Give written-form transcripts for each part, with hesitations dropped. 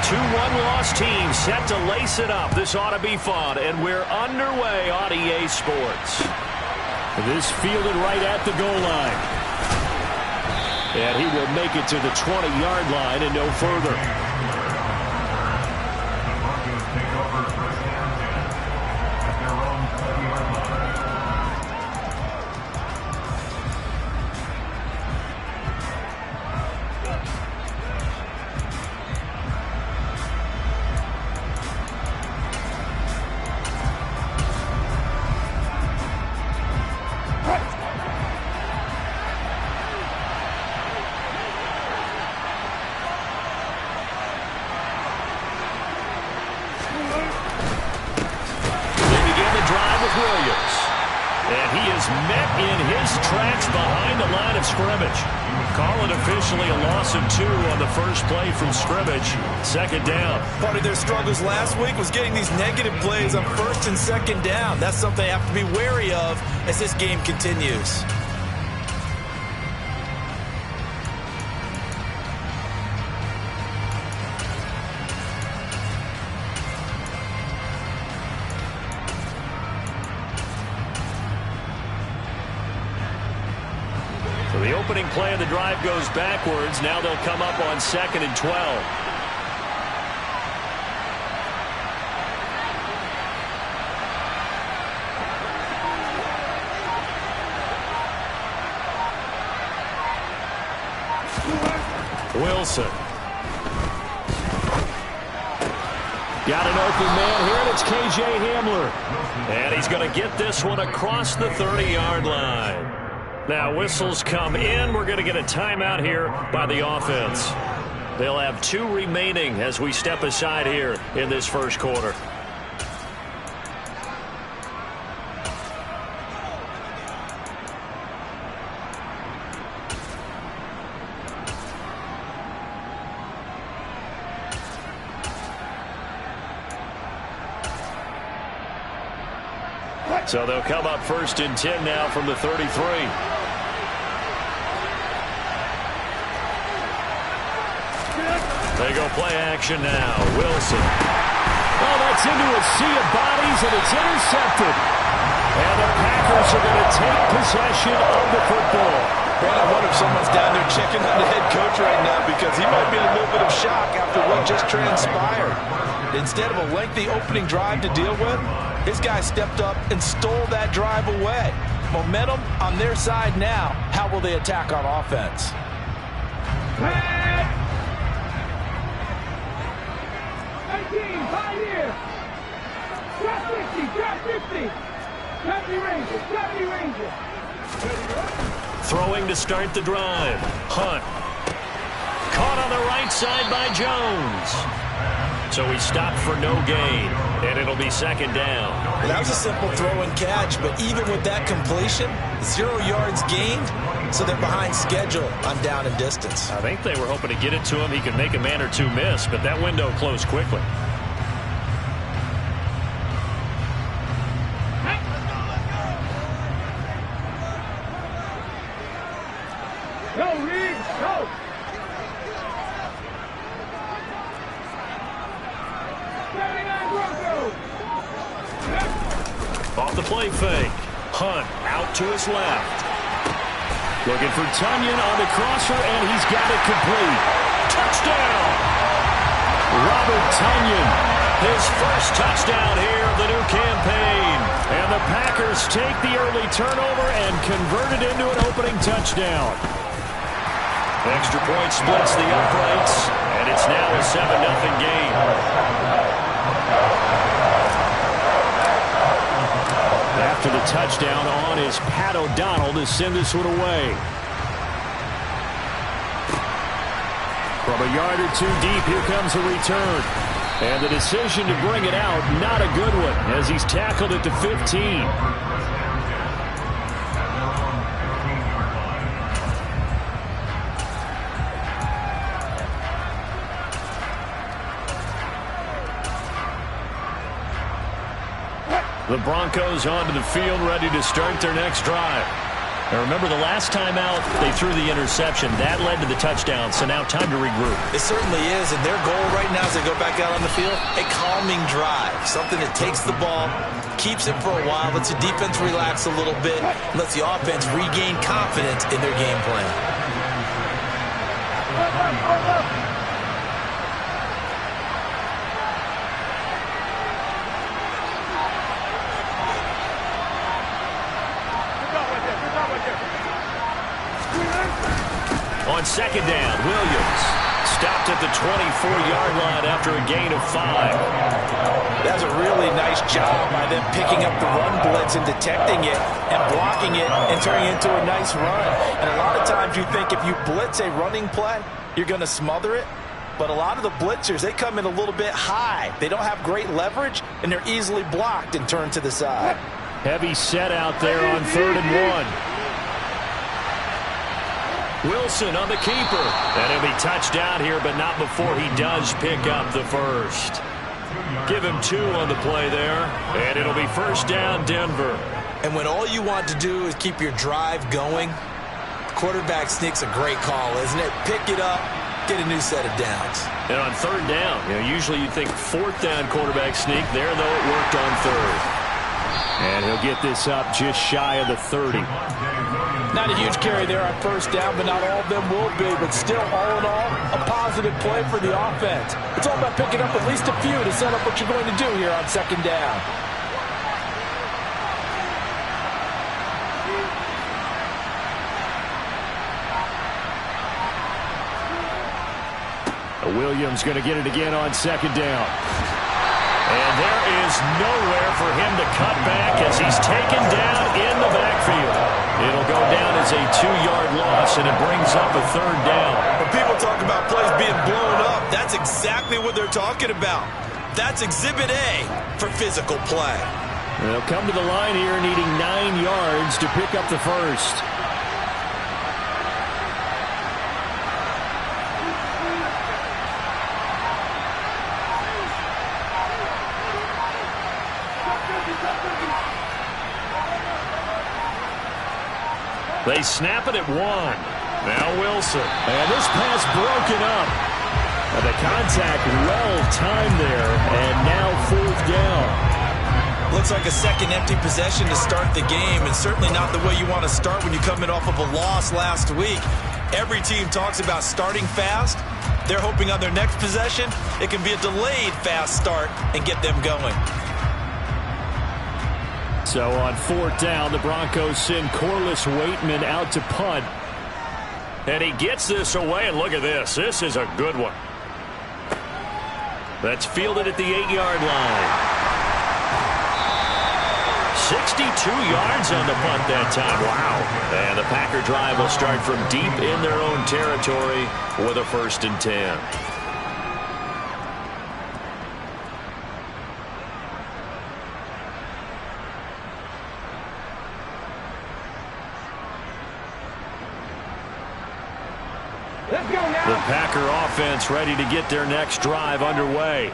Two one-loss teams set to lace it up. This ought to be fun, and we're underway on EA Sports. This fielded right at the goal line. And he will make it to the 20-yard line and no further. Broncos take over first down at their own 20-yard line. Met in his tracks behind the line of scrimmage. Call it officially a loss of 2 on the first play from scrimmage. Second down. Part of their struggles last week was getting these negative plays on first and second down. That's something they have to be wary of as this game continues. The opening play of the drive goes backwards. Now they'll come up on 2nd and 12. Wilson. Got an open man here, and it's KJ Hamler. And he's going to get this one across the 30-yard line. Now, whistles come in. We're going to get a timeout here by the offense. They'll have 2 remaining as we step aside here in this first quarter. So they'll come up 1st and 10 now from the 33. They go play action now. Wilson. Oh, that's into a sea of bodies, and it's intercepted. And the Packers are going to take possession of the football. Brad, I wonder if someone's down there checking on the head coach right now because he might be in a little bit of shock after what just transpired. Instead of a lengthy opening drive to deal with, his guy stepped up and stole that drive away. Momentum on their side now. How will they attack on offense? Throwing to start the drive. Hunt. Caught on the right side by Jones. So he stopped for no gain, and it'll be 2nd down. Well, that was a simple throw and catch, but even with that completion, 0 yards gained, so they're behind schedule on down and distance. I think they were hoping to get it to him. He could make a man or 2 miss, but that window closed quickly. Off the play fake. Hunt out to his left. Looking for Tunyon on the crosser, and he's got it complete. Touchdown! Robert Tunyon, his first touchdown here of the new campaign. And the Packers take the early turnover and convert it into an opening touchdown. Extra point splits the uprights, and it's now a 7-0 game. After the touchdown on is Pat O'Donnell to send this one away. From a yard or 2 deep, here comes a return. And the decision to bring it out, not a good one, as he's tackled at the 15. The Broncos onto the field, ready to start their next drive. Now remember, the last time out, they threw the interception. That led to the touchdown, so now time to regroup. It certainly is, and their goal right now as they go back out on the field, a calming drive, something that takes the ball, keeps it for a while, lets the defense relax a little bit, and lets the offense regain confidence in their game plan. On second down, Williams stopped at the 24-yard line after a gain of 5. That's a really nice job by them picking up the run blitz and detecting it and blocking it and turning it into a nice run. And a lot of times you think if you blitz a running play, you're going to smother it. But a lot of the blitzers, they come in a little bit high. They don't have great leverage, and they're easily blocked and turned to the side. Heavy set out there on 3rd and 1. Wilson on the keeper. And he'll be touchdown here, but not before he does pick up the first. Give him 2 on the play there, and it'll be first down, Denver. And when all you want to do is keep your drive going, quarterback sneak's a great call, isn't it? Pick it up, get a new set of downs. And on 3rd down, usually you'd think 4th down quarterback sneak. There, though, it worked on 3rd. And he'll get this up just shy of the 30. Not a huge carry there on 1st down, but not all of them will be. But still, all in all, a positive play for the offense. It's all about picking up at least a few to set up what you're going to do here on 2nd down. Williams going to get it again on 2nd down. And there is nowhere for him to cut back as he's taken down in the backfield. It'll go down as a 2-yard loss, and it brings up a 3rd down. When people talk about plays being blown up, that's exactly what they're talking about. That's Exhibit A for physical play. They'll come to the line here needing 9 yards to pick up the first. They snap it at 1. Now Wilson. And this pass broken up. And the contact well-timed there. And now 4th down. Looks like a second empty possession to start the game, and certainly not the way you want to start when you come in off of a loss last week. Every team talks about starting fast. They're hoping on their next possession, it can be a delayed fast start and get them going. So on 4th down, the Broncos send Corliss Waitman out to punt. And he gets this away, and look at this. This is a good one. That's fielded at the 8-yard line. 62 yards on the punt that time. Wow. And the Packer drive will start from deep in their own territory with a 1st and 10. The Packer offense ready to get their next drive underway.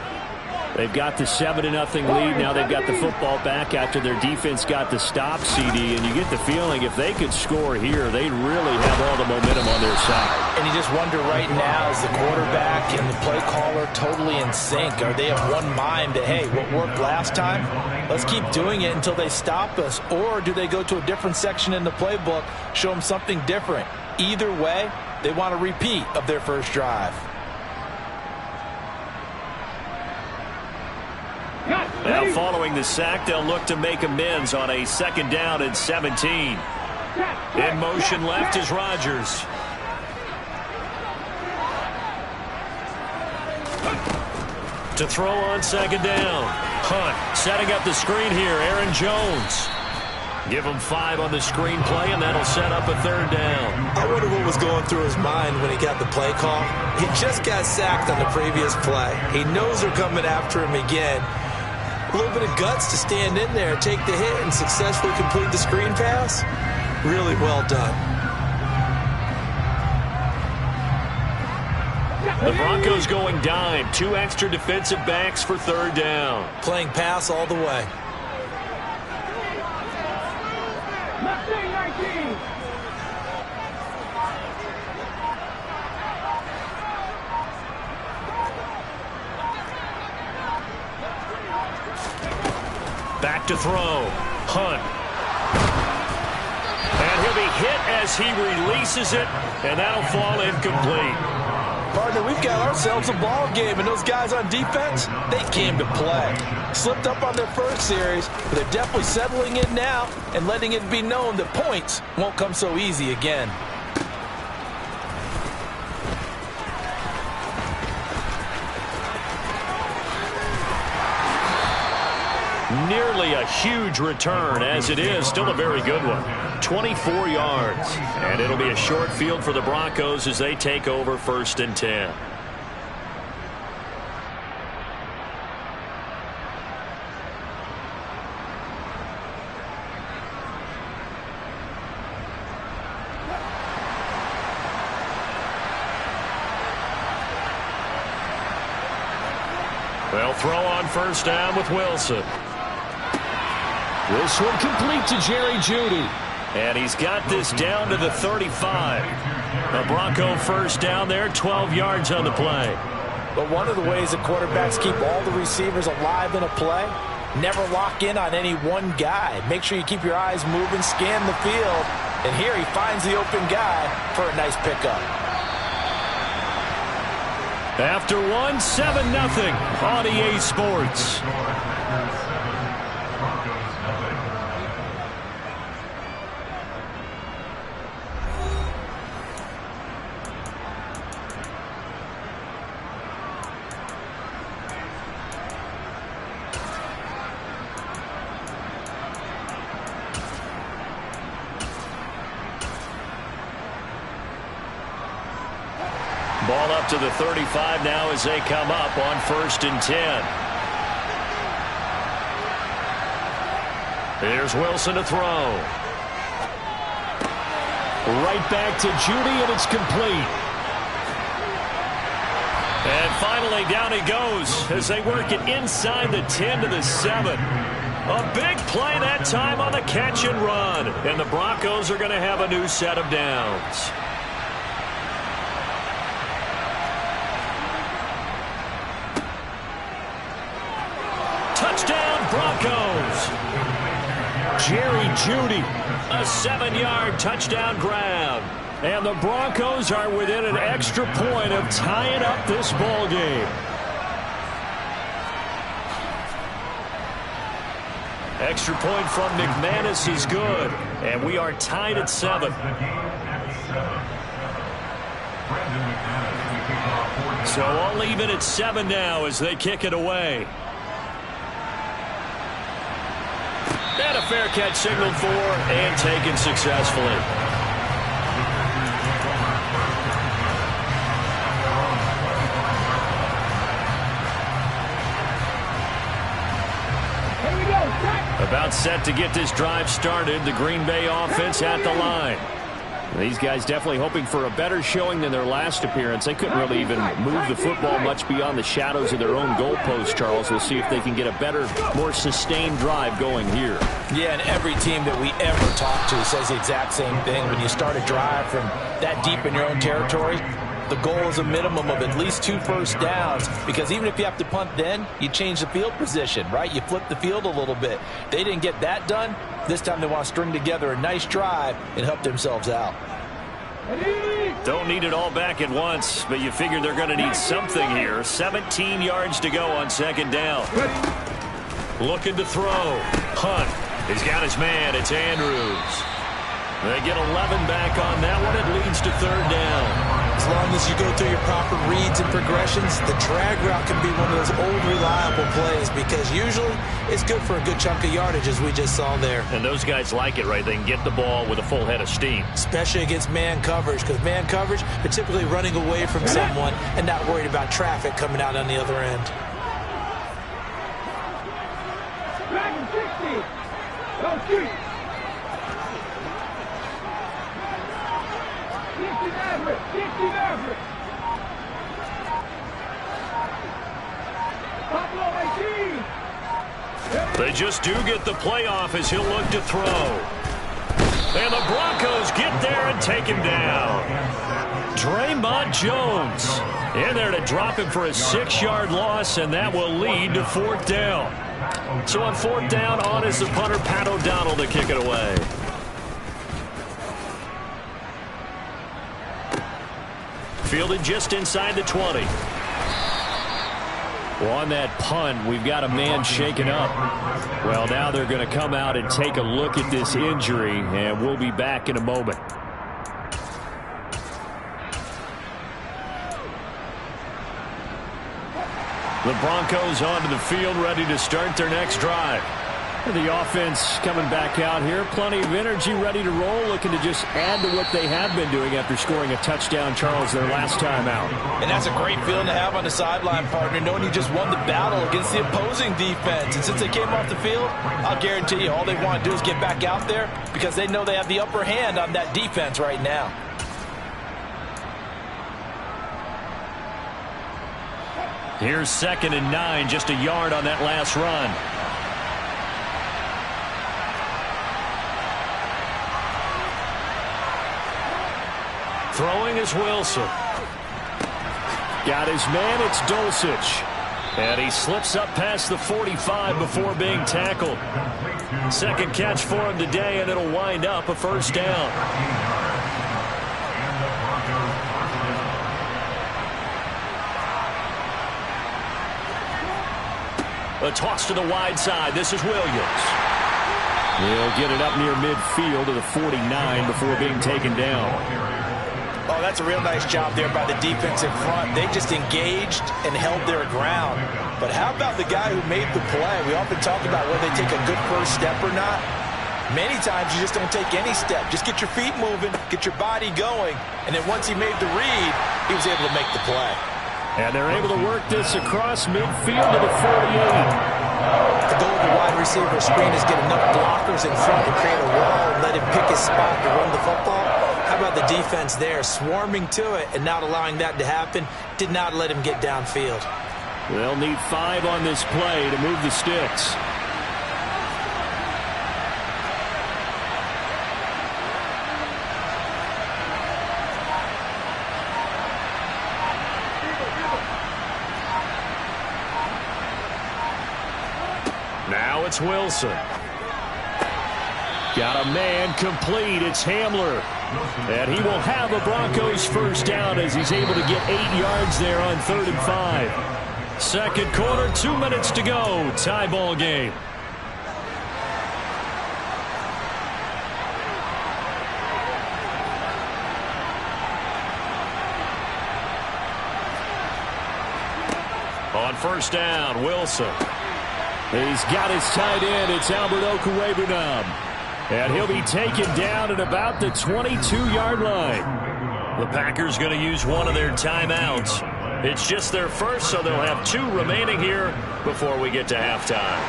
They've got the 7-0 lead. Now they've got the football back after their defense got the stop, CD. And you get the feeling if they could score here, they'd really have all the momentum on their side. And you just wonder right now, is the quarterback and the play caller totally in sync? Are they of one mind that, hey, what worked last time, let's keep doing it until they stop us? Or do they go to a different section in the playbook, show them something different? Either way, they want a repeat of their first drive. Now following the sack, they'll look to make amends on a 2nd down and 17. In motion left is Rodgers. To throw on 2nd down. Hunt setting up the screen here. Aaron Jones. Give him 5 on the screen play, and that'll set up a 3rd down. I wonder what was going through his mind when he got the play call. He just got sacked on the previous play. He knows they're coming after him again. A little bit of guts to stand in there, take the hit, and successfully complete the screen pass. Really well done. The Broncos going dime. 2 extra defensive backs for 3rd down. Playing pass all the way. Back to throw. Hunt. And he'll be hit as he releases it, and that'll fall incomplete. Partner, we've got ourselves a ball game, and those guys on defense, they came to play. Slipped up on their first series, but they're definitely settling in now and letting it be known that points won't come so easy again. Nearly a huge return, as it is still a very good one. 24 yards. And it'll be a short field for the Broncos as they take over 1st and 10. They'll throw on 1st down with Wilson. This one complete to Jerry Jeudy. And he's got this down to the 35. The Bronco 1st down there, 12 yards on the play. But one of the ways that quarterbacks keep all the receivers alive in a play, never lock in on any one guy. Make sure you keep your eyes moving, scan the field. And here he finds the open guy for a nice pickup. After 7-0 on EA Sports. Ball up to the 35 now as they come up on 1st and 10. Here's Wilson to throw. Right back to Jeudy, and it's complete. And finally, down he goes as they work it inside the 10 to the 7. A big play that time on the catch and run. And the Broncos are going to have a new set of downs. Touchdown, Broncos. Jerry Jeudy, a 7-yard touchdown grab. And the Broncos are within an extra point of tying up this ball game. Extra point from McManus is good. And we are tied at 7. So all even at 7 now as they kick it away. And a fair catch signaled for and taken successfully. About set to get this drive started. The Green Bay offense at the line. These guys definitely hoping for a better showing than their last appearance. They couldn't really even move the football much beyond the shadows of their own goalpost, Charles. We'll see if they can get a better, more sustained drive going here. Yeah, and every team that we ever talk to says the exact same thing. When you start a drive from that deep in your own territory, the goal is a minimum of at least 2 first downs, because even if you have to punt then, you change the field position, right? You flip the field a little bit. They didn't get that done. This time they want to string together a nice drive and help themselves out. Don't need it all back at once, but you figure they're going to need something here. 17 yards to go on 2nd down. Looking to throw. Hunt. He's got his man. It's Andrews. They get 11 back on that one. It leads to 3rd down. As long as you go through your proper reads and progressions, the drag route can be one of those old reliable plays, because usually it's good for a good chunk of yardage, as we just saw there. And those guys like it, right? They can get the ball with a full head of steam. Especially against man coverage, because man coverage, they're typically running away from someone and not worried about traffic coming out on the other end. They just do get the playoff as he'll look to throw. And the Broncos get there and take him down. Draymond Jones in there to drop him for a 6-yard loss, and that will lead to 4th down. So on 4th down, on is the punter, Pat O'Donnell, to kick it away. Fielded just inside the 20. Well, on that punt, we've got a man shaken up. Well, now they're going to come out and take a look at this injury, and we'll be back in a moment. The Broncos onto the field, ready to start their next drive. The offense coming back out here. Plenty of energy, ready to roll, looking to just add to what they have been doing after scoring a touchdown, Charles, their last time out. And that's a great feeling to have on the sideline, partner, knowing you just won the battle against the opposing defense. And since they came off the field, I'll guarantee you all they want to do is get back out there because they know they have the upper hand on that defense right now. Here's 2nd and 9, just a yard on that last run. Throwing is Wilson. Got his man, it's Dulcich. And he slips up past the 45 before being tackled. 2nd catch for him today, and it'll wind up a 1st down. A toss to the wide side. This is Williams. He'll get it up near midfield to the 49 before being taken down. Oh, that's a real nice job there by the defense in front. They just engaged and held their ground. But how about the guy who made the play? We often talk about whether they take a good first step or not. Many times you just don't take any step. Just get your feet moving, get your body going, and then once he made the read, he was able to make the play. And they're able to work this across midfield to the 48. The goal of the wide receiver screen is get enough blockers in front to create a wall and let him pick his spot to run the football. How about the defense there, swarming to it and not allowing that to happen? Did not let him get downfield. They'll need 5 on this play to move the sticks. Now it's Wilson. Got a man complete. It's Hamler. And he will have a Broncos 1st down as he's able to get 8 yards there on 3rd and 5. 2nd quarter, 2 minutes to go. Tie ball game. On 1st down, Wilson. He's got his tight end. It's Albert Okwuegbunam. And he'll be taken down at about the 22-yard line. The Packers going to use one of their timeouts. It's just their first, so they'll have 2 remaining here before we get to halftime.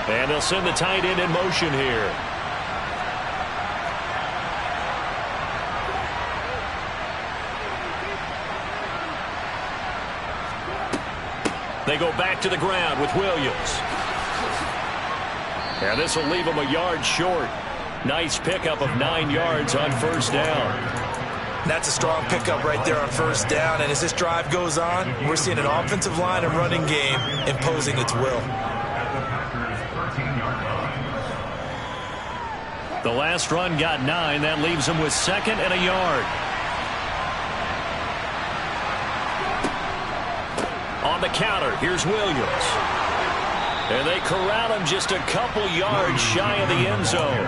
And they'll send the tight end in motion here. They go back to the ground with Williams. And this will leave him a yard short. Nice pickup of 9 yards on 1st down. That's a strong pickup right there on 1st down. And as this drive goes on, we're seeing an offensive line and running game imposing its will. The last run got 9. That leaves him with 2nd and a yard. On the counter, here's Williams. And they corral him just a couple yards shy of the end zone.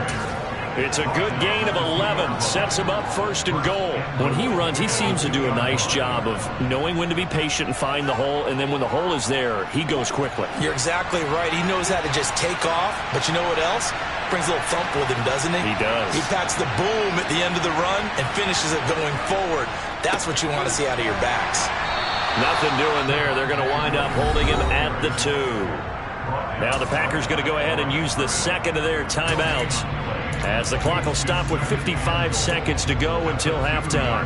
It's a good gain of 11. Sets him up 1st and goal. When he runs, he seems to do a nice job of knowing when to be patient and find the hole. And then when the hole is there, he goes quickly. You're exactly right. He knows how to just take off. But you know what else? Brings a little thump with him, doesn't he? He does. He packs the boom at the end of the run and finishes it going forward. That's what you want to see out of your backs. Nothing doing there. They're going to wind up holding him at the 2. Now the Packers going to go ahead and use the 2nd of their timeouts as the clock will stop with 55 seconds to go until halftime.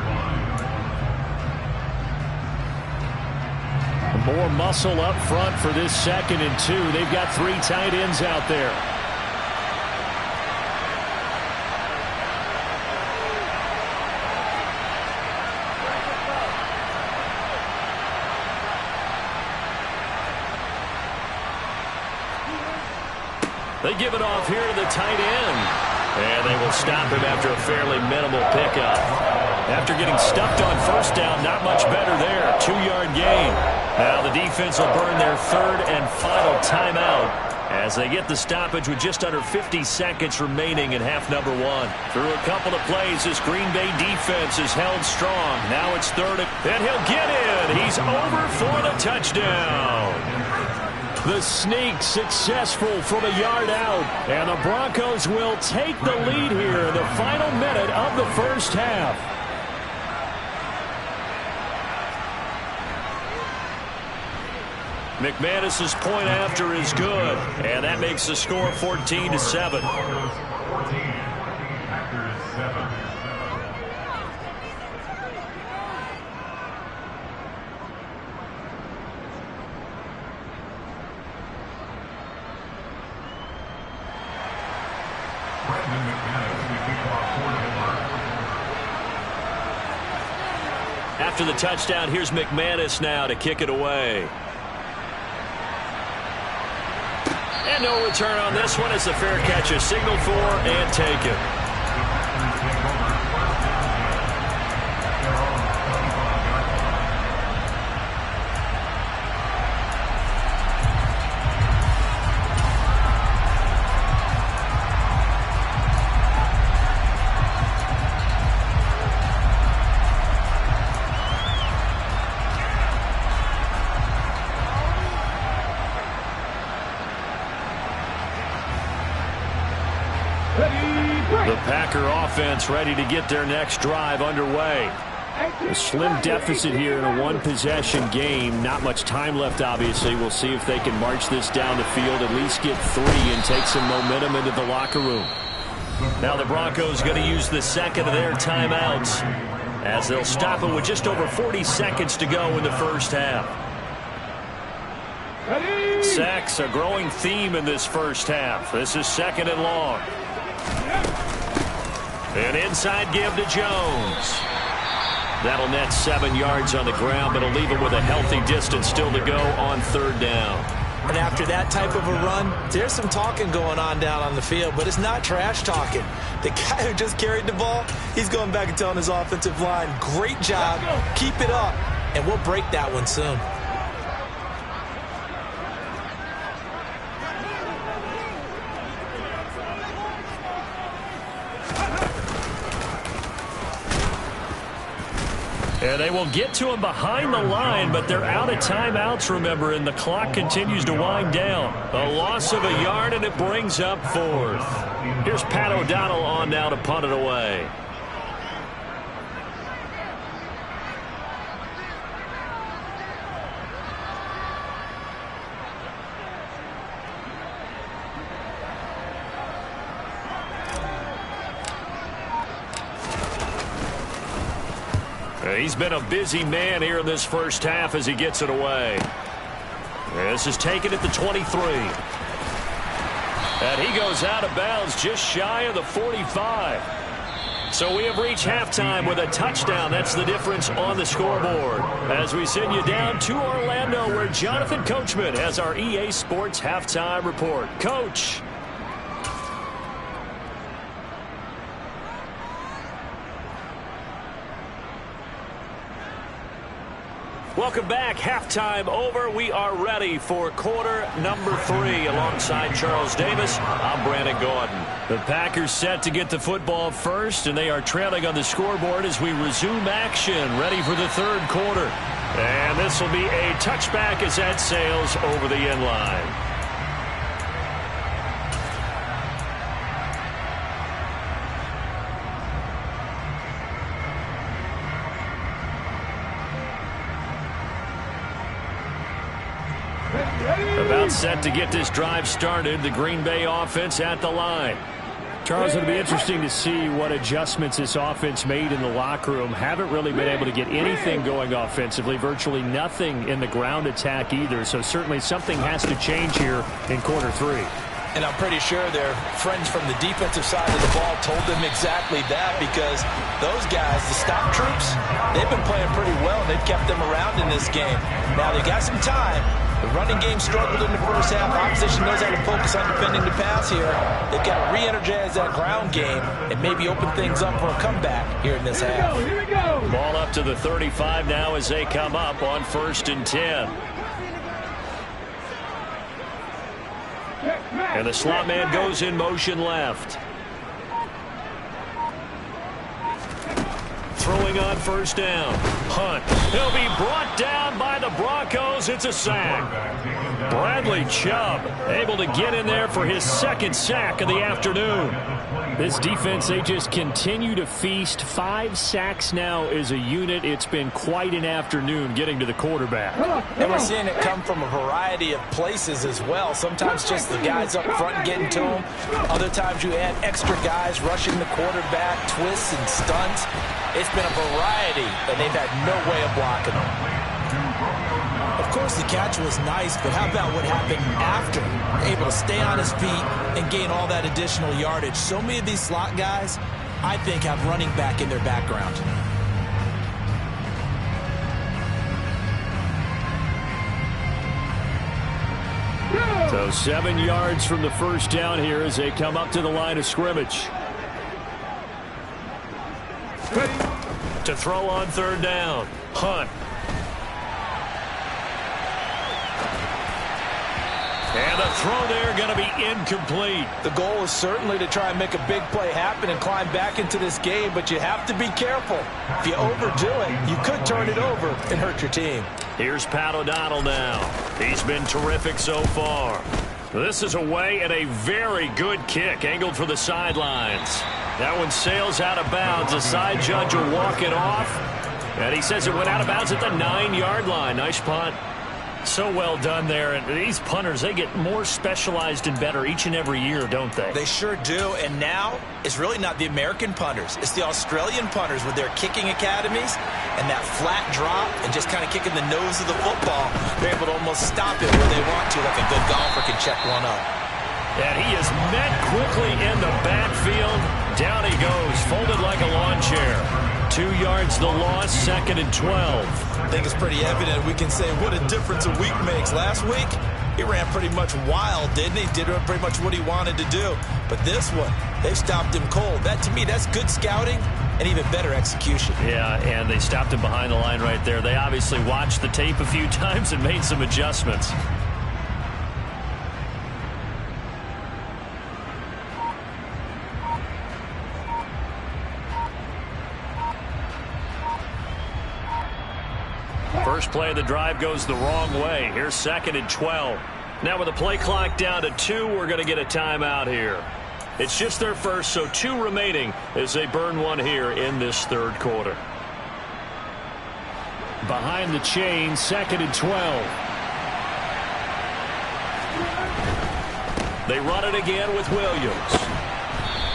More muscle up front for this 2nd and 2. They've got 3 tight ends out there. They give it off here to the tight end. And they will stop him after a fairly minimal pickup. After getting stuffed on 1st down, not much better there. 2-yard gain. Now the defense will burn their 3rd and final timeout as they get the stoppage with just under 50 seconds remaining in half number 1. Through a couple of plays, this Green Bay defense is held strong. Now it's 3rd, and he'll get in. He's over for the touchdown. The sneak successful from a yard out, and the Broncos will take the lead here in the final minute of the 1st half. McManus's point after is good, and that makes the score 14-7. After the touchdown, here's McManus now to kick it away. And no return on this one. It's a fair catch, a signal for, and take it. The Packer offense ready to get their next drive underway. A slim deficit here in a 1-possession game. Not much time left, obviously. We'll see if they can march this down the field, at least get 3 and take some momentum into the locker room. Now the Broncos going to use the 2nd of their timeouts as they'll stop it with just over 40 seconds to go in the 1st half. Sacks, a growing theme in this 1st half. This is 2nd and long. An inside give to Jones. That'll net 7 yards on the ground, but it'll leave him with a healthy distance still to go on 3rd down. And after that type of a run, there's some talking going on down on the field, but it's not trash talking. The guy who just carried the ball, he's going back and telling his offensive line, great job, keep it up, and we'll break that one soon. And they will get to him behind the line, but they're out of timeouts, remember, and the clock continues to wind down. A loss of a yard, and it brings up 4th. Here's Pat O'Donnell on now to punt it away. He's been a busy man here in this 1st half as he gets it away. This is taken at the 23. And he goes out of bounds just shy of the 45. So we have reached halftime with a touchdown. That's the difference on the scoreboard. As we send you down to Orlando, where Jonathan Coachman has our EA Sports halftime report. Coach. Welcome back. Halftime over. We are ready for quarter number 3. Alongside Charles Davis, I'm Brandon Gordon. The Packers set to get the football first, and they are trailing on the scoreboard as we resume action, ready for the 3rd quarter. And this will be a touchback as that sails over the end line. About set to get this drive started. The Green Bay offense at the line. Charles, it'll be interesting to see what adjustments this offense made in the locker room. Haven't really been able to get anything going offensively, virtually nothing in the ground attack either. So certainly something has to change here in quarter 3. And I'm pretty sure their friends from the defensive side of the ball told them exactly that, because those guys, the stop troops, they've been playing pretty well, and they've kept them around in this game. Now, they got some time. The running game struggled in the first half. Opposition knows how to focus on defending the pass here. They've got to re-energize that ground game and maybe open things up for a comeback here in this half. Here we go. Ball up to the 35 now as they come up on 1st and 10. And the slot man goes in motion left. Throwing on 1st down. Hunt. He'll be brought down by the Broncos. It's a sack. Bradley Chubb able to get in there for his 2nd sack of the afternoon. This defense, they just continue to feast. 5 sacks now as a unit. It's been quite an afternoon getting to the quarterback. And we're seeing it come from a variety of places as well. Sometimes just the guys up front getting to him. Other times you add extra guys rushing the quarterback, twists and stunts. It's been a variety, and they've had no way of blocking them. Of course, the catch was nice, but how about what happened after? Able to stay on his feet and gain all that additional yardage. So many of these slot guys, I think, have running back in their background. So 7 yards from the 1st down here as they come up to the line of scrimmage. To throw on 3rd down. Hunt. And the throw there going to be incomplete. The goal is certainly to try and make a big play happen and climb back into this game, but you have to be careful. If you overdo it, you could turn it over and hurt your team. Here's Pat O'Donnell now. He's been terrific so far. This is away and a very good kick angled for the sidelines. That one sails out of bounds. The side judge will walk it off. And he says it went out of bounds at the 9-yard line. Nice punt. So well done there. And these punters, they get more specialized and better each and every year, don't they? They sure do. And now it's really not the American punters. It's the Australian punters with their kicking academies and that flat drop and just kind of kicking the nose of the football. They're able to almost stop it where they want to, like a good golfer can check one up. And he is met quickly in the backfield. Down he goes, folded like a lawn chair. 2 yards the loss, 2nd and 12. I think it's pretty evident. We can say what a difference a week makes. Last week, he ran pretty much wild, didn't he? Did pretty much what he wanted to do. But this one, they stopped him cold. That, to me, that's good scouting and even better execution. Yeah, and they stopped him behind the line right there. They obviously watched the tape a few times and made some adjustments. First play of the drive goes the wrong way. Here's 2nd and 12. Now with the play clock down to 2, we're going to get a timeout here. It's just their first, so 2 remaining as they burn one here in this 3rd quarter. Behind the chain, 2nd and 12. They run it again with Williams.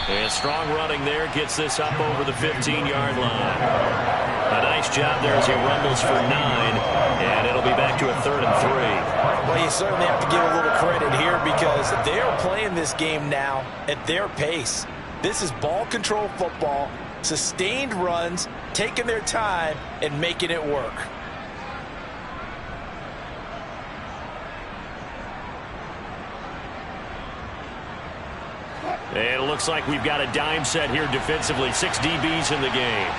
And strong running there gets this up over the 15-yard line. A nice job there as he rumbles for 9, and it'll be back to a 3rd and 3. Well, you certainly have to give a little credit here because they are playing this game now at their pace. This is ball control football, sustained runs, taking their time, and making it work. And it looks like we've got a dime set here defensively. 6 DBs in the game.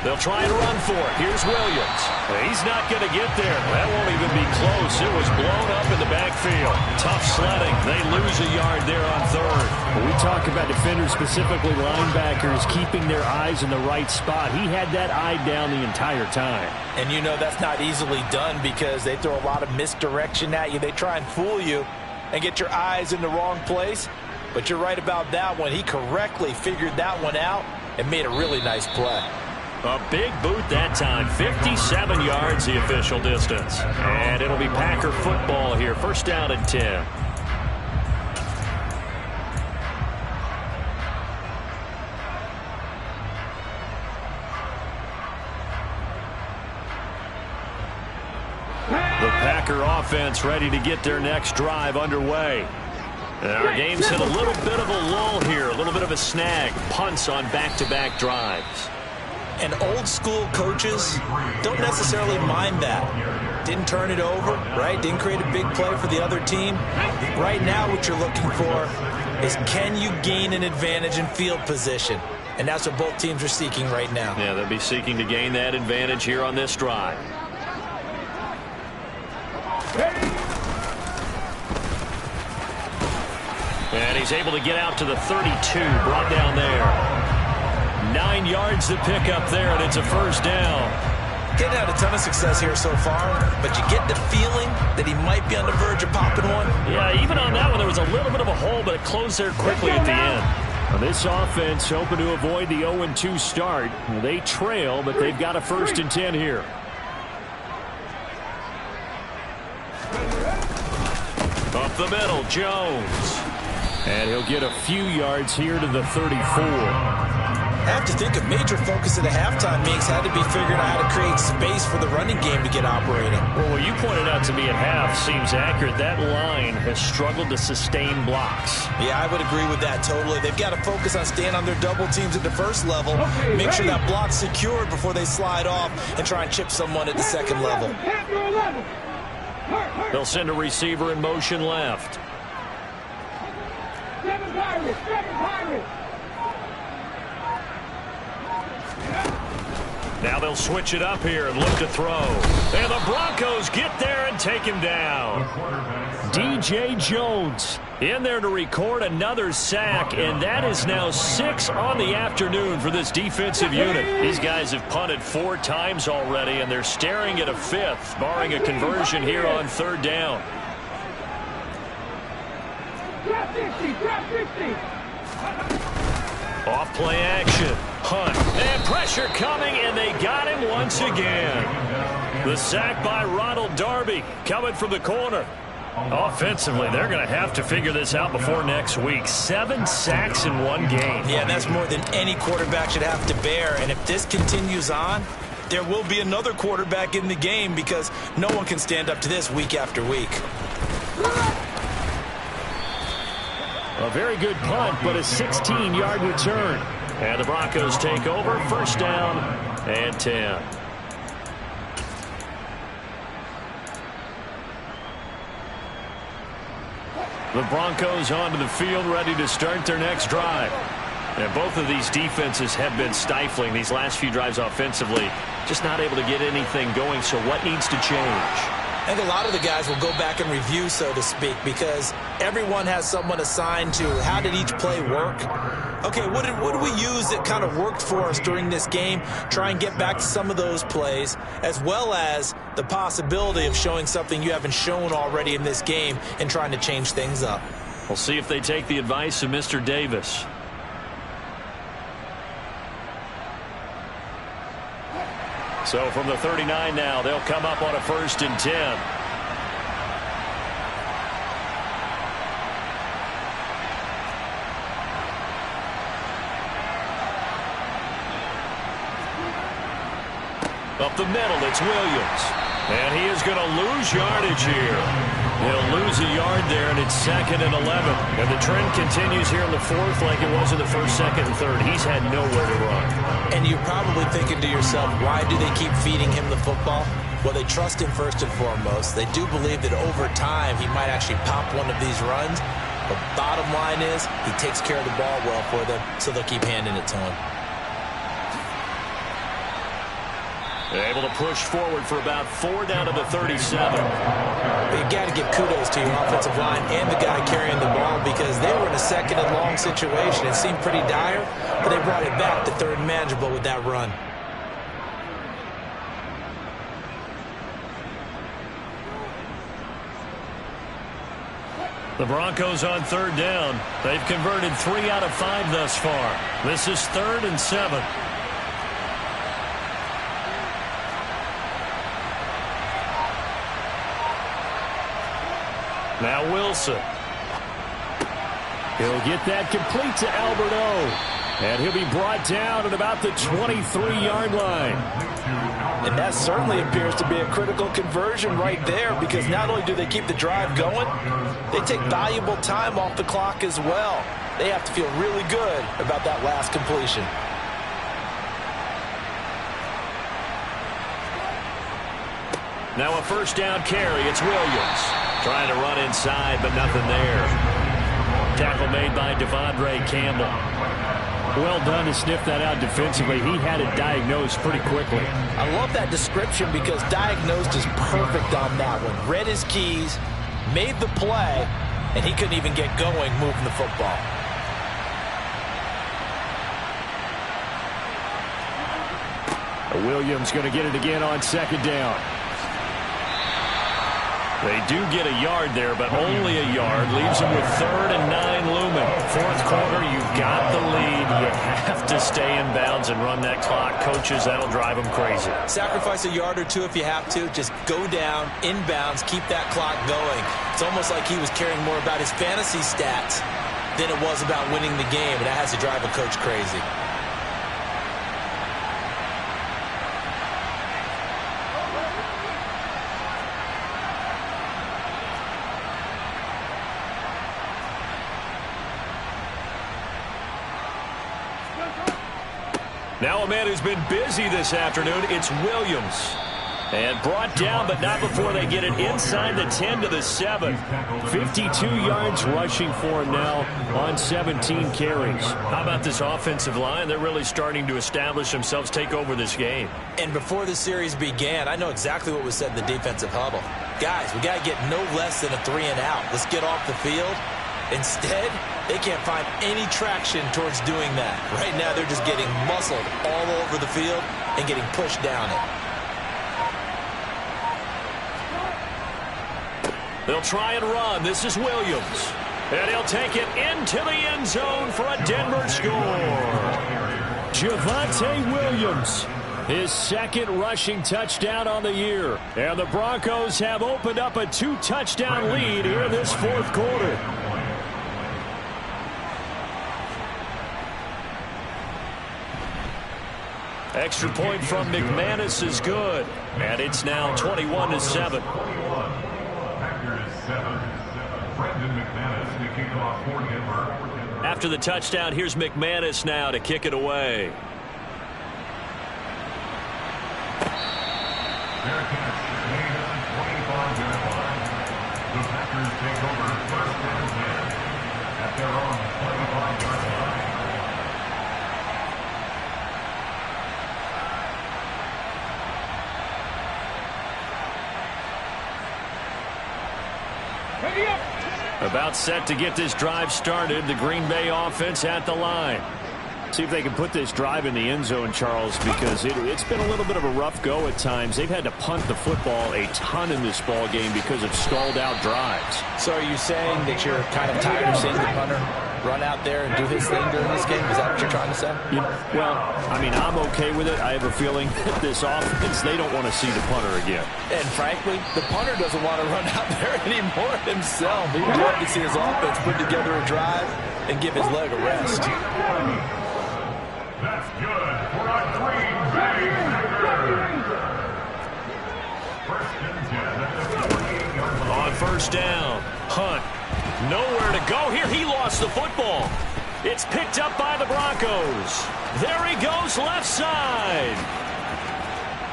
They'll try and run for it. Here's Williams. He's not going to get there. That won't even be close. It was blown up in the backfield. Tough sledding. They lose a yard there on 3rd. When we talk about defenders, specifically linebackers, keeping their eyes in the right spot, he had that eye down the entire time. And you know that's not easily done because they throw a lot of misdirection at you. They try and fool you and get your eyes in the wrong place. But you're right about that one. He correctly figured that one out and made a really nice play. A big boot that time. 57 yards the official distance. And it'll be Packer football here. 1st down and 10. offense ready to get their next drive underway. And our game's hit a little bit of a lull here, a little bit of a snag. Punts on back-to-back drives. And old-school coaches don't necessarily mind that. Didn't turn it over, right? Didn't create a big play for the other team. Right now what you're looking for is, can you gain an advantage in field position? And that's what both teams are seeking right now. Yeah, they'll be seeking to gain that advantage here on this drive. And he's able to get out to the 32, brought down there. 9 yards to pick up there, and it's a first down. Getting had a ton of success here so far, but you get the feeling that he might be on the verge of popping one. Yeah, even on that one, there was a little bit of a hole, but it closed there quickly at the end. Now, this offense hoping to avoid the 0-2 start. They trail, but they've got a 1st and 10 here. Up the middle, Jones. And he'll get a few yards here to the 34. I have to think a major focus at the halftime mix had to be figuring out how to create space for the running game to get operating. Well, what you pointed out to me at half seems accurate. That line has struggled to sustain blocks. Yeah, I would agree with that totally. They've got to focus on staying on their double teams at the first level, make sure that block's secured before they slide off and try and chip someone at the second level. They'll send a receiver in motion left. Now they'll switch it up here and look to throw. And the Broncos get there and take him down. DJ Jones in there to record another sack, and that is now 6 on the afternoon for this defensive unit. These guys have punted 4 times already, and they're staring at a 5th, barring a conversion here on 3rd down. Off play action. Hunt. And pressure coming, and they got him once again. The sack by Ronald Darby coming from the corner. Offensively, they're going to have to figure this out before next week. 7 sacks in 1 game. Yeah, that's more than any quarterback should have to bear. And if this continues on, there will be another quarterback in the game because no one can stand up to this week after week. A very good punt, but a 16-yard return. And the Broncos take over, 1st down and 10. The Broncos onto the field, ready to start their next drive. And both of these defenses have been stifling these last few drives offensively. Just not able to get anything going, so what needs to change? I think a lot of the guys will go back and review, so to speak, because everyone has someone assigned to how did each play work. Okay, what did we use that kind of worked for us during this game? Try and get back to some of those plays, as well as the possibility of showing something you haven't shown already in this game and trying to change things up. We'll see if they take the advice of Mr. Davis. So from the 39 now, they'll come up on a 1st and 10. Up the middle, it's Williams. And he is going to lose yardage here. He'll lose a yard there, and it's 2nd and 11. And the trend continues here in the 4th like it was in the 1st, 2nd, and 3rd. He's had nowhere to run. And you're probably thinking to yourself, why do they keep feeding him the football? Well, they trust him first and foremost. They do believe that over time he might actually pop one of these runs. But bottom line is he takes care of the ball well for them, so they'll keep handing it to him. They're able to push forward for about 4 down to the 37. You got to give kudos to your offensive line and the guy carrying the ball because they were in a 2nd and long situation. It seemed pretty dire, but they brought it back to 3rd and manageable with that run. The Broncos on 3rd down. They've converted 3 out of 5 thus far. This is 3rd and 7. Now Wilson. He'll get that complete to Albert O. And he'll be brought down at about the 23-yard line. And that certainly appears to be a critical conversion right there, because not only do they keep the drive going, they take valuable time off the clock as well. They have to feel really good about that last completion. Now a first down carry. It's Williams. Trying to run inside, but nothing there. Tackle made by Devondre Campbell. Well done to sniff that out defensively. He had it diagnosed pretty quickly. I love that description because diagnosed is perfect on that one. Read his keys, made the play, and he couldn't even get going moving the football. Williams going to get it again on second down. They do get a yard there, but only a yard. Leaves them with 3rd and 9 looming. Fourth quarter, you've got the lead. You have to stay in bounds and run that clock. Coaches, that'll drive them crazy. Sacrifice a yard or two if you have to. Just go down, in bounds, keep that clock going. It's almost like he was caring more about his fantasy stats than it was about winning the game, and that has to drive a coach crazy. Now a man who's been busy this afternoon, it's Williams. And brought down, but not before they get it inside the 10 to the 7. 52 yards rushing for him now on 17 carries. How about this offensive line? They're really starting to establish themselves, take over this game. And before the series began, I know exactly what was said in the defensive huddle. Guys, we got to get no less than a 3 and out. Let's get off the field. Instead, they can't find any traction towards doing that. Right now, they're just getting muscled all over the field and getting pushed down it. They'll try and run. This is Williams. And he'll take it into the end zone for a Denver score. Javonte Williams, his second rushing touchdown on the year. And the Broncos have opened up a 2-touchdown lead here in this fourth quarter. Extra point from McManus is good. And it's now 21-7. After the touchdown, here's McManus now to kick it away. The Packers take over 1st and 10 at their own 25-yard line. About set to get this drive started. The Green Bay offense at the line. See if they can put this drive in the end zone, Charles, because it's been a little bit of a rough go at times. They've had to punt the football a ton in this ball game because of stalled out drives. So are you saying that you're kind of tired of seeing the punter run out there and do his thing during this game? Is that what you're trying to say? Well, I mean, I'm okay with it. I have a feeling that this offense, they don't want to see the punter again. And frankly, the punter doesn't want to run out there anymore himself. He would love to see his offense put together a drive and give his leg a rest. That's good for a Green Bay Packers. 1st and 10 at the 48-yard line. On first down, Hunt. Nowhere to go here. He lost the football. It's picked up by the Broncos. There he goes left side.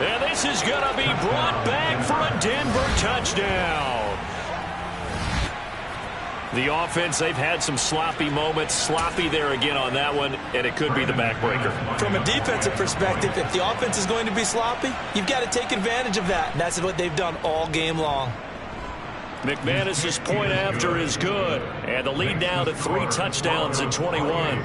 And this is going to be brought back for a Denver touchdown. The offense, they've had some sloppy moments. Sloppy there again on that one, and it could be the backbreaker. From a defensive perspective, if the offense is going to be sloppy, you've got to take advantage of that. And that's what they've done all game long. McManus's point after is good. And the lead now to 3 touchdowns in 21.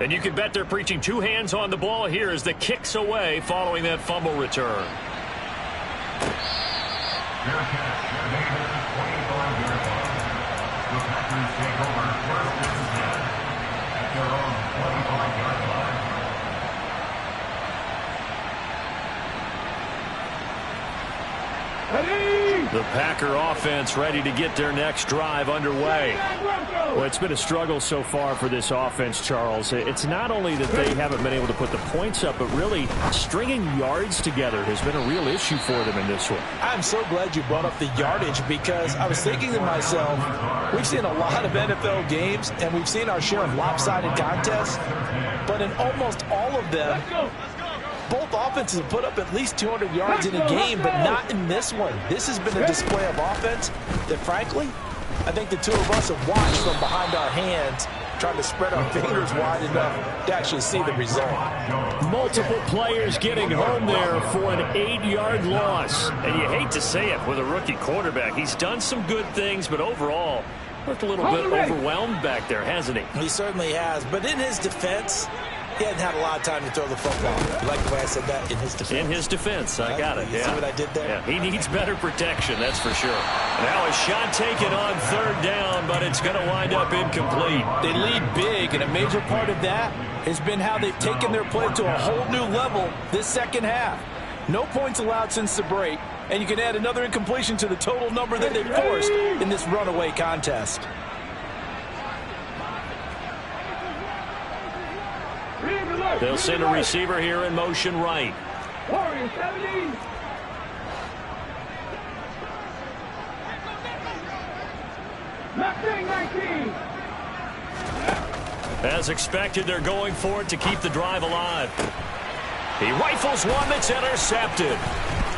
And you can bet they're preaching 2 hands on the ball here as the kick's away following that fumble return. The Packers take over 1st and 10 at their own 25-yard line. The The Packer offense ready to get their next drive underway. Well, it's been a struggle so far for this offense, Charles. It's not only that they haven't been able to put the points up, but really stringing yards together has been a real issue for them in this one. I'm so glad you brought up the yardage, because I was thinking to myself, we've seen a lot of NFL games, and we've seen our share of lopsided contests, but in almost all of them, both offenses have put up at least 200 yards in a game, but not in this one. This has been a display of offense that, frankly, I think the two of us have watched from behind our hands, trying to spread our fingers wide enough to actually see the result. Multiple players getting home there for an 8-yard loss. And you hate to say it with a rookie quarterback. He's done some good things, but overall, looked a little bit overwhelmed back there, hasn't he? He certainly has. But in his defense, he hadn't had a lot of time to throw the football. You like the way I said that? In his defense. In his defense. I got it. You see what I did there? Yeah, he needs better protection, that's for sure. Now a shot taken on third down, but it's going to wind up incomplete. They lead big, and a major part of that has been how they've taken their play to a whole new level this second half. No points allowed since the break, and you can add another incompletion to the total number that they forced in this runaway contest. They'll send a receiver here in motion right. As expected, they're going for it to keep the drive alive. He rifles one that's intercepted.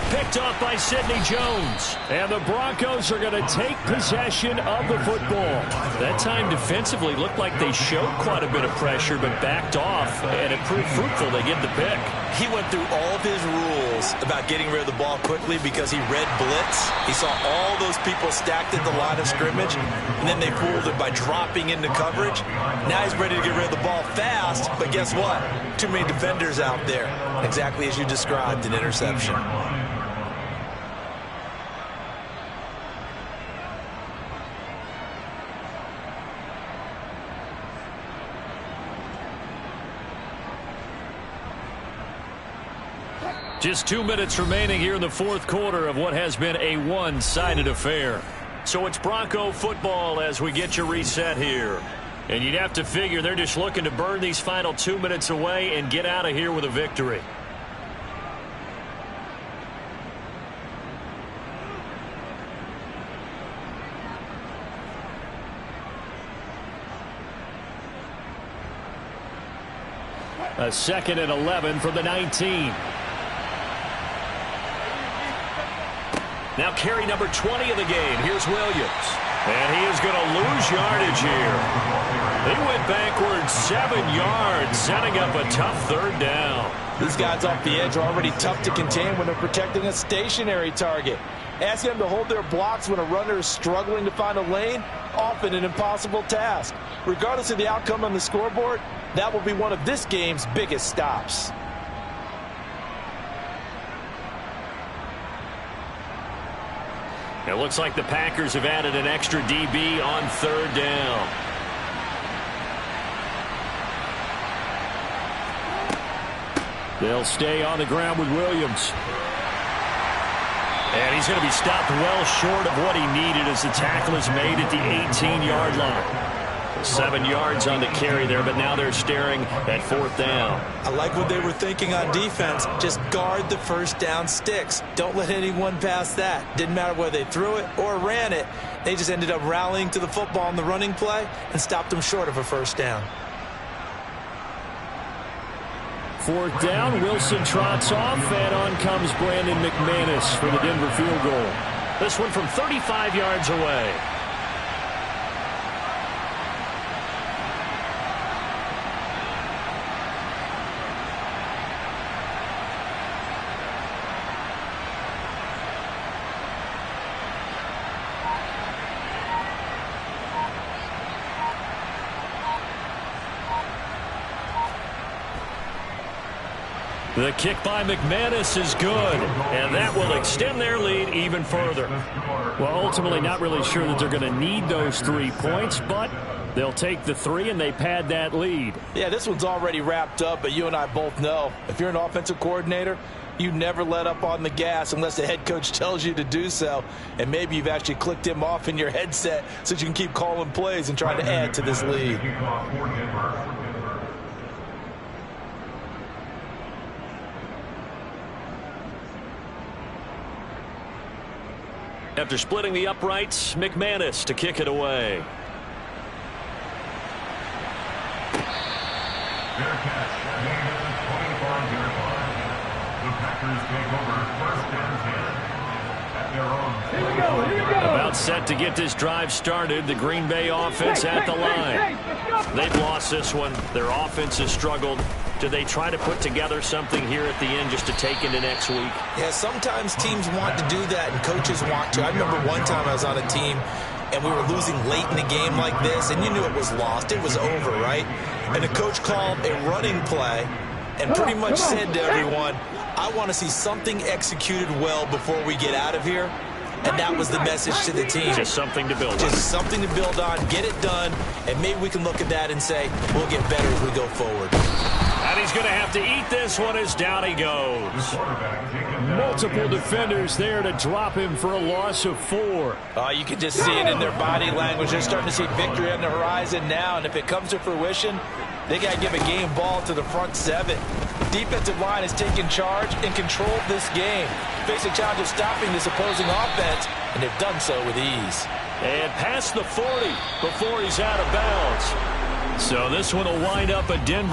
Picked off by Sidney Jones. And the Broncos are going to take possession of the football. That time defensively looked like they showed quite a bit of pressure, but backed off, and it proved fruitful. They get the pick. He went through all of his rules about getting rid of the ball quickly because he read blitz. He saw all those people stacked at the line of scrimmage, and then they fooled it by dropping into coverage. Now he's ready to get rid of the ball fast, but guess what? Too many defenders out there. Exactly as you described, an interception. Just 2 minutes remaining here in the fourth quarter of what has been a one-sided affair. So it's Bronco football as we get you reset here. And you'd have to figure they're just looking to burn these final 2 minutes away and get out of here with a victory. A 2nd and 11 from the 19. Now carry number 20 of the game. Here's Williams. And he is going to lose yardage here. He went backwards 7 yards, setting up a tough third down. These guys off the edge are already tough to contain when they're protecting a stationary target. Asking them to hold their blocks when a runner is struggling to find a lane, often an impossible task. Regardless of the outcome on the scoreboard, that will be one of this game's biggest stops. It looks like the Packers have added an extra DB on third down. They'll stay on the ground with Williams. And he's going to be stopped well short of what he needed as the tackle is made at the 18-yard line. 7 yards on the carry there, but now they're staring at fourth down. I like what they were thinking on defense. Just guard the first down sticks. Don't let anyone pass that. Didn't matter whether they threw it or ran it. They just ended up rallying to the football in the running play and stopped them short of a first down. Fourth down, Wilson trots off, and on comes Brandon McManus for the Denver field goal. This one from 35 yards away. The kick by McManus is good, and that will extend their lead even further. Well, ultimately not really sure that they're going to need those 3 points, but they'll take the 3 and they pad that lead. Yeah, this one's already wrapped up, but you and I both know if you're an offensive coordinator, You never let up on the gas unless the head coach tells you to do so. And maybe you've actually clicked him off in your headset so you can keep calling plays and trying to add to this lead. After splitting the uprights, McManus to kick it away. Fair catch. Made at the 25-yard line. The Packers take over 1st and 10 at their own. Here we go. About set to get this drive started. The Green Bay offense at the line. They've lost this one. Their offense has struggled. Do they try to put together something here at the end just to take into next week? Yeah, sometimes teams want to do that and coaches want to. I remember one time I was on a team and we were losing late in the game like this, and you knew it was lost. It was over, right? And the coach called a running play and pretty much said to everyone, I want to see something executed well before we get out of here. And that was the message to the team. Just something to build on. Just something to build on, get it done, and maybe we can look at that and say, we'll get better as we go forward. And he's going to have to eat this one as down he goes. Multiple defenders there to drop him for a loss of 4. You can just see it in their body language. They're starting to see victory on the horizon now, and if it comes to fruition, they got to give a game ball to the front 7. Defensive line has taken charge and controlled this game. Face a challenge of stopping this opposing offense, and they've done so with ease. And past the 40 before he's out of bounds. So this one will wind up a Denver